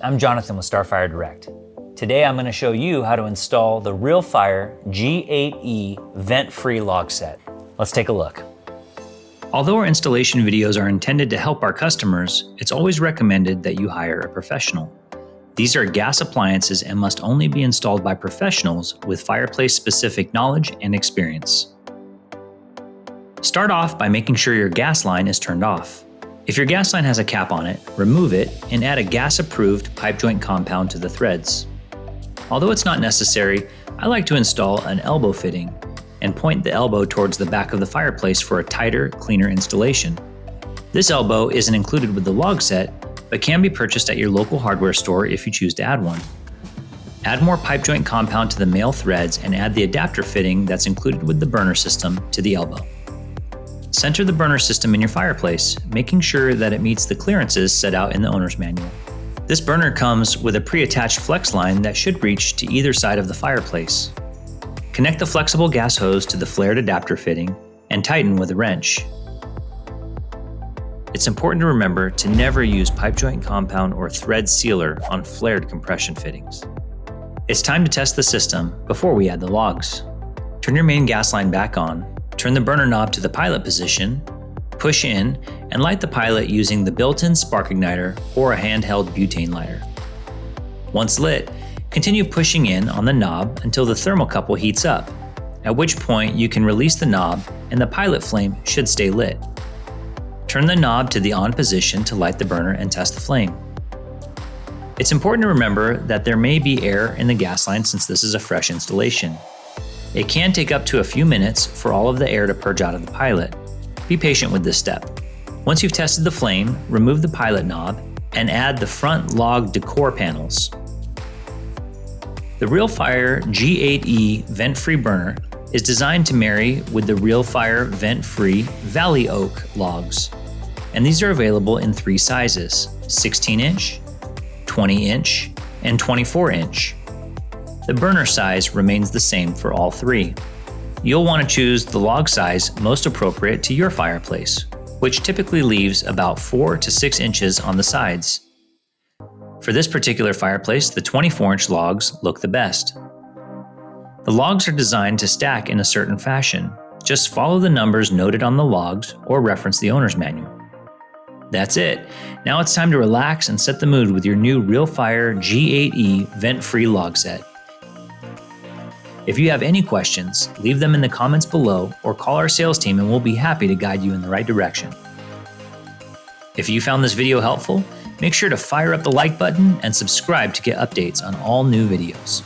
I'm Jonathan with Starfire Direct. Today I'm going to show you how to install the Real Fyre G8E vent-free log set. Let's take a look. Although our installation videos are intended to help our customers, it's always recommended that you hire a professional. These are gas appliances and must only be installed by professionals with Fireplace specific knowledge and experience. Start off by making sure your gas line is turned off. If your gas line has a cap on it, remove it and add a gas-approved pipe joint compound to the threads. Although it's not necessary, I like to install an elbow fitting and point the elbow towards the back of the fireplace for a tighter, cleaner installation. This elbow isn't included with the log set, but can be purchased at your local hardware store if you choose to add one. Add more pipe joint compound to the male threads and add the adapter fitting that's included with the burner system to the elbow. Center the burner system in your fireplace, making sure that it meets the clearances set out in the owner's manual. This burner comes with a pre-attached flex line that should reach to either side of the fireplace. Connect the flexible gas hose to the flared adapter fitting and tighten with a wrench. It's important to remember to never use pipe joint compound or thread sealer on flared compression fittings. It's time to test the system before we add the logs. Turn your main gas line back on. Turn the burner knob to the pilot position, push in, and light the pilot using the built-in spark igniter or a handheld butane lighter. Once lit, continue pushing in on the knob until the thermocouple heats up, at which point you can release the knob and the pilot flame should stay lit. Turn the knob to the on position to light the burner and test the flame. It's important to remember that there may be air in the gas line since this is a fresh installation. It can take up to a few minutes for all of the air to purge out of the pilot. Be patient with this step. Once you've tested the flame, remove the pilot knob and add the front log decor panels. The Real Fyre G8E vent-free burner is designed to marry with the Real Fyre vent-free Valley Oak logs, and these are available in 3 sizes: 16-inch, 20-inch, and 24-inch. The burner size remains the same for all 3. You'll want to choose the log size most appropriate to your fireplace, which typically leaves about 4 to 6 inches on the sides. For this particular fireplace, the 24-inch logs look the best. The logs are designed to stack in a certain fashion. Just follow the numbers noted on the logs or reference the owner's manual. That's it. Now it's time to relax and set the mood with your new Real Fyre G8E vent-free log set. If you have any questions, leave them in the comments below or call our sales team and we'll be happy to guide you in the right direction. If you found this video helpful, make sure to fire up the like button and subscribe to get updates on all new videos.